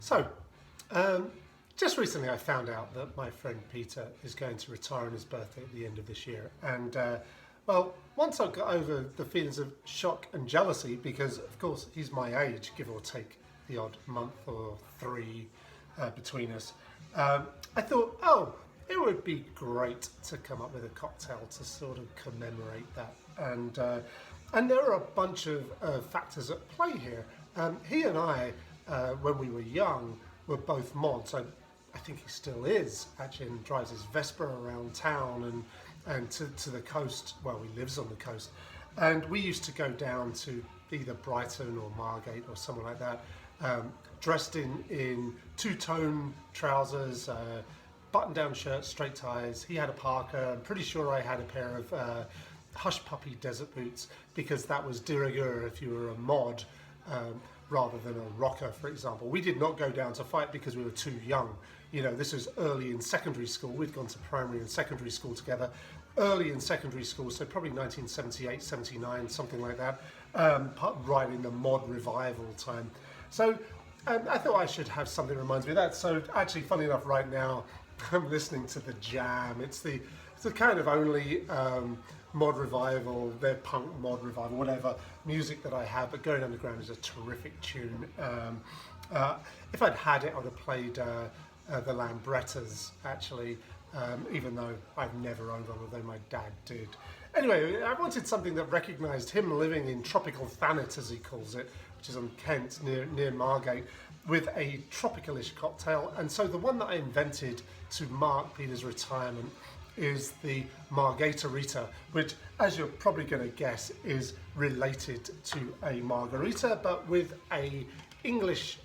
So, um, just recently I found out that my friend Peter is going to retire on his birthday at the end of this year. And, well, once I got over the feelings of shock and jealousy, because of course he's my age, give or take the odd month or three between us, I thought, oh, it would be great to come up with a cocktail to sort of commemorate that. And there are a bunch of factors at play here. He and I, when we were young, were both mods. I think he still is, actually, and drives his Vespa around town and to the coast. Well, he lives on the coast. And we used to go down to either Brighton or Margate or somewhere like that, dressed in two-tone trousers, button-down shirt, straight ties. He had a parka. I'm pretty sure I had a pair of hush puppy desert boots, because that was de rigueur if you were a mod rather than a rocker, for example. We did not go down to fight because we were too young. You know, this was early in secondary school. We'd gone to primary and secondary school together. Early in secondary school, so probably 1978, 79, something like that, right in the mod revival time. So I thought I should have something that reminds me of that. So actually, funny enough, right now, I'm listening to The Jam. It's the kind of only mod revival, their punk mod revival, whatever music that I have, but Going Underground is a terrific tune. If I'd had it, I would have played the Lambrettas, actually, even though I've never owned one, although my dad did. Anyway, I wanted something that recognised him living in tropical Thanet, as he calls it, which is on Kent, near Margate, with a tropicalish cocktail. And so the one that I invented to mark Peter's retirement is the Margate-a-rita, which, as you're probably going to guess, is related to a margarita, but with an English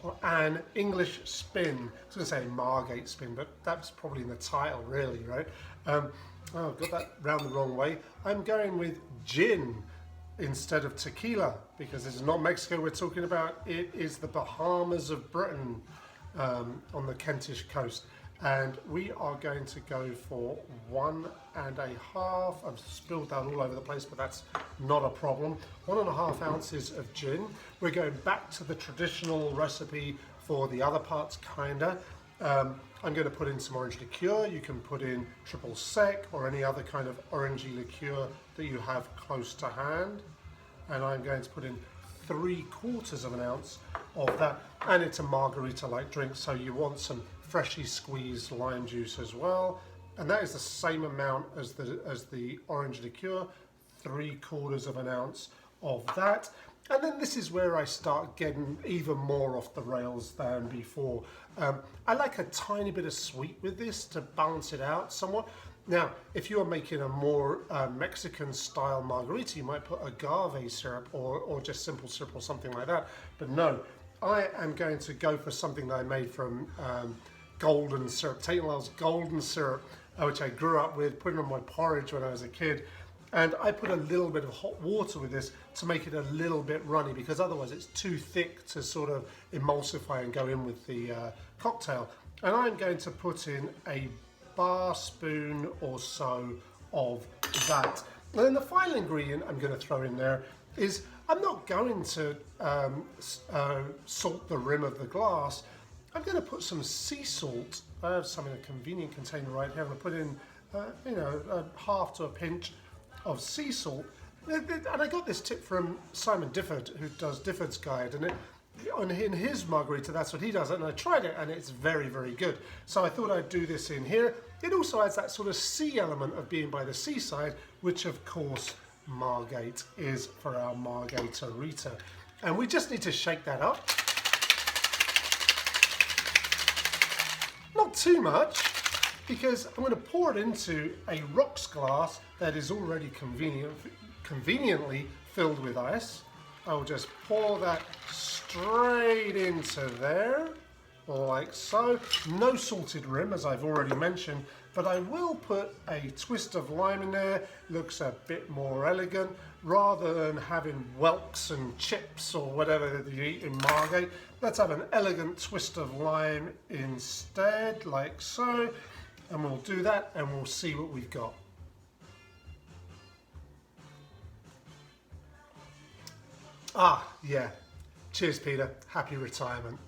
spin. I was going to say Margate spin, but that's probably in the title, really, right? Oh, got that round the wrong way. I'm going with gin instead of tequila, because this is not Mexico we're talking about. It is the Bahamas of Britain, on the Kentish coast. And we are going to go for 1.5. I've spilled that all over the place, but that's not a problem. 1.5 ounces of gin. We're going back to the traditional recipe for the other parts, kinda. I'm going to put in some orange liqueur. You can put in triple sec or any other kind of orangey liqueur that you have close to hand. And I'm going to put in 3/4 of an ounce of that. And it's a margarita-like drink, so you want some freshly squeezed lime juice as well. And that is the same amount as the orange liqueur, 3/4 of an ounce of that. And then this is where I start getting even more off the rails than before. I like a tiny bit of sweet with this to balance it out somewhat. Now, if you're making a more Mexican style margarita, you might put agave syrup or just simple syrup or something like that. But no, I am going to go for something that I made from golden syrup, Taintlow's golden syrup, which I grew up with, putting on my porridge when I was a kid. And I put a little bit of hot water with this to make it a little bit runny, because otherwise it's too thick to sort of emulsify and go in with the cocktail. And I'm going to put in a bar spoon or so of that. And then the final ingredient I'm going to throw in there is, I'm not going to salt the rim of the glass. I'm going to put some sea salt. I have some in a convenient container right here. I'm going to put in, a half to a pinch of sea salt. And I got this tip from Simon Difford, who does Difford's Guide, and in his margarita, that's what he does. And I tried it, and it's very, very good. So I thought I'd do this in here. It also adds that sort of sea element of being by the seaside, which of course Margate is for our Margate-a-rita. And we just need to shake that up. Not too much, because I'm going to pour it into a rocks glass that is already conveniently filled with ice. I'll just pour that straight into there, like so. No salted rim, as I've already mentioned, but I will put a twist of lime in there. Looks a bit more elegant, rather than having whelks and chips or whatever that you eat in Margate. Let's have an elegant twist of lime instead, like so. And we'll do that, and we'll see what we've got. Ah, yeah. Cheers, Peter. Happy retirement.